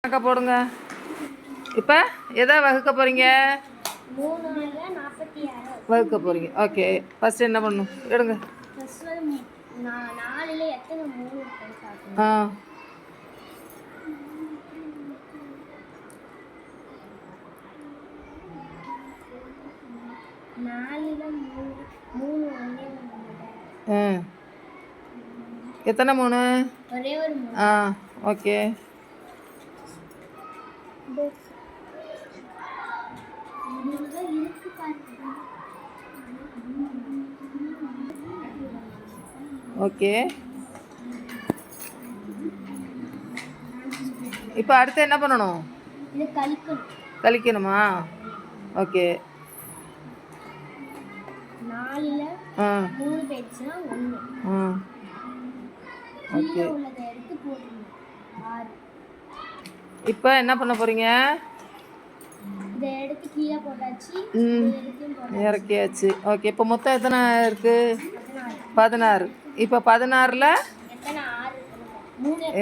கணக்கா போடுங்க. இப்போ எதை வகுக்க போகிறீங்க? வகுக்க போகிறீங்க. ஓகே, ஃபஸ்ட்டு என்ன பண்ணணும்? எடுங்க. ஆ எத்தனை 3? ஆ ஓகே. ஓகே, இப்போ அடுத்து என்ன பண்ணணும்? கழிக்கணுமா? ஓகே. 4ல் 3 போயிடுச்சுன்னா 1. ஓகே, உள்ளதை எடுத்து போட்டுருங்க. 6. இப்போ என்ன பண்ண போகிறீங்க? இதை எடுத்து கீழே போட்டாச்சு. இறக்கியாச்சு. ஓகே, இப்போ மொத்தம் எத்தனை இருக்குது? 16. இப்போ 16ல்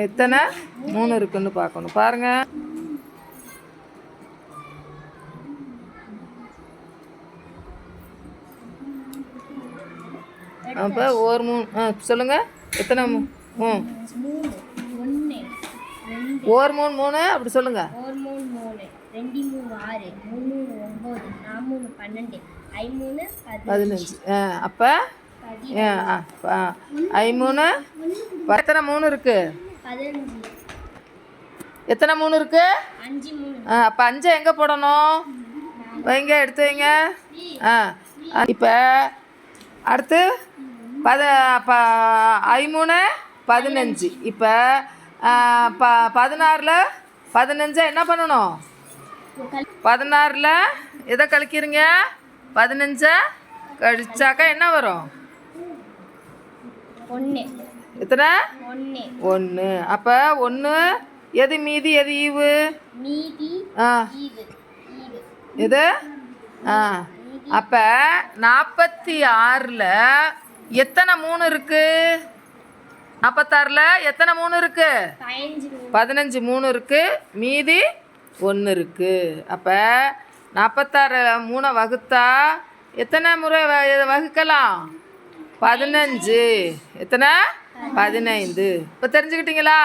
எத்தனை 3 இருக்குன்னு பார்க்கணும். பாருங்கள். அப்போ ஒரு 3 சொல்லுங்கள். எத்தனை? ஒரு 3 அப்படி சொல்லுங்கள். 15. அப்போ 13 எத்தனை 3 இருக்கு? எத்தனை 3 இருக்கு? அப்போ 5 எங்கே போடணும்? வைங்க, எடுத்து வைங்க. இப்போ அடுத்து 13 15. இப்போ 16ல் 15 என்ன பண்ணணும்? 16ல் எதை கழிக்கிறீங்க? 15 கழிச்சாக்கா என்ன வரும்? 1. எத்தனை? 1. அப்போ 1 எது மீதி, எது ஈவு? எது? அப்போ 46ல் எத்தனை 3 இருக்கு? 46ல் எத்தனை 3 இருக்கு? 15 3 இருக்கு, மீதி 1 இருக்கு. அப்போ 46 3 வகுத்தா எத்தனை முறை வகுக்கலாம்? 15. எத்தனை? 15. இப்போ தெரிஞ்சுக்கிட்டீங்களா?